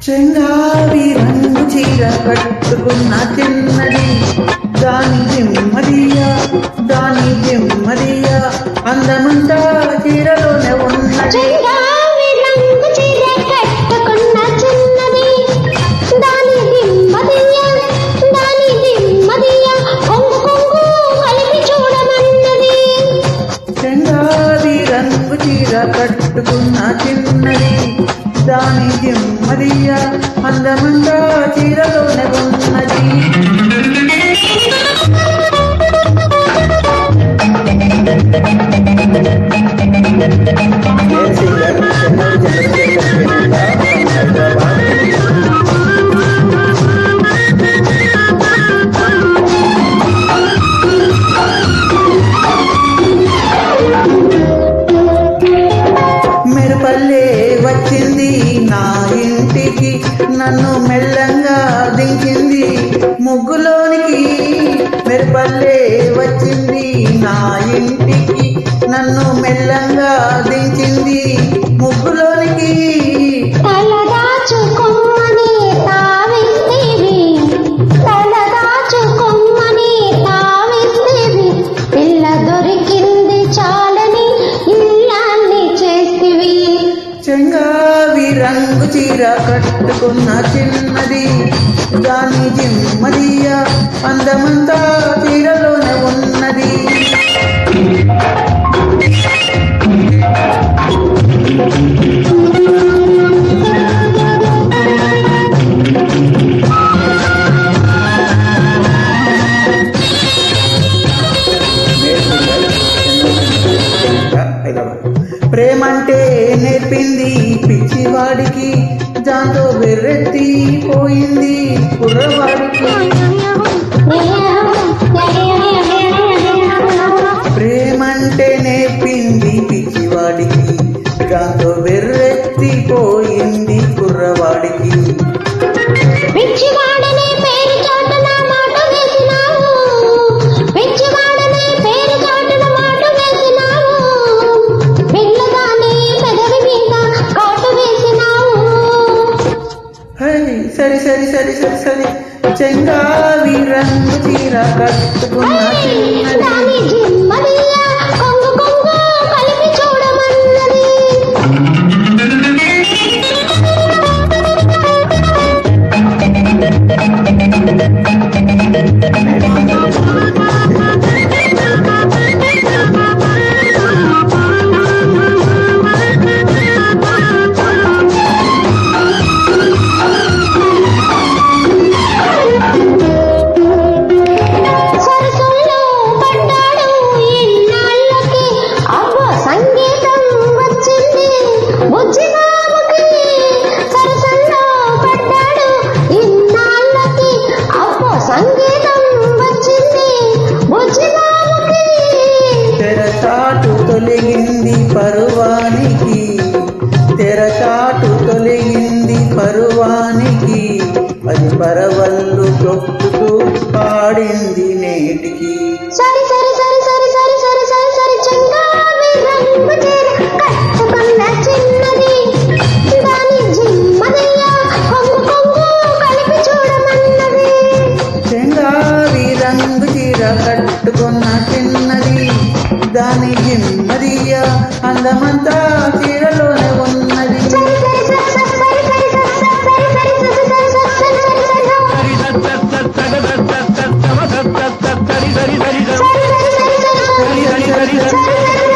చెంగావి రంగు చీర కట్టుకున్న చిన్నది దాని దిమ్మదియా అందమంతా చీరలోనే ఉన్నది. చెంగావి రంగు చీర కట్టుకున్న చిన్నది దాని దిమ్మదియా అందమంతా చీరలోనే ఉన్నది. మెరుపల్లే వచ్చింది నా ఇంటికి నన్ను మెల్లంగా దించింది ముగ్గులోనికి. మెరుపల్లే వచ్చింది నా ఇంటికి నన్ను మెల్లంగా దించింది ముగ్గులోనికి. చెంగావి రంగు చీర కట్టుకున్న చిన్నది దాని దిమ్మదియా అందమంతా చీరలోనే ఉన్నది. ప్రేమంటే నేర్పింది పిచ్చివాడికి దాంతో వెర్రెత్తి పోయింది కుర్రవాడికి. ప్రేమంటే నేర్పింది పిచ్చివాడికి దాంతో వెర్రెత్తి పోయింది కుర్రవాడికి. సరి చెంగావి రంగు చీర కట్టుకున్న చిన్నది తొలగింది పరువానికి తెరచాటు తొలగింది పరువానికి అది పరవళ్ళు తొక్కుతూ పాడింది నేటికి. సరి సరి సరి సరి సరి సరి సరి సరి చెంగావి రంగు చీర కట్టుకున్న చిన్నది దాని జిమ్మదియా కొంగు కొంగు కలిపి చూడమన్నది. చెంగావి రంగు చీర కట్టుకున్న చిన్నది దాని జిమ్మదియా అందమంతా చీరలోనే ఉన్నది. సరి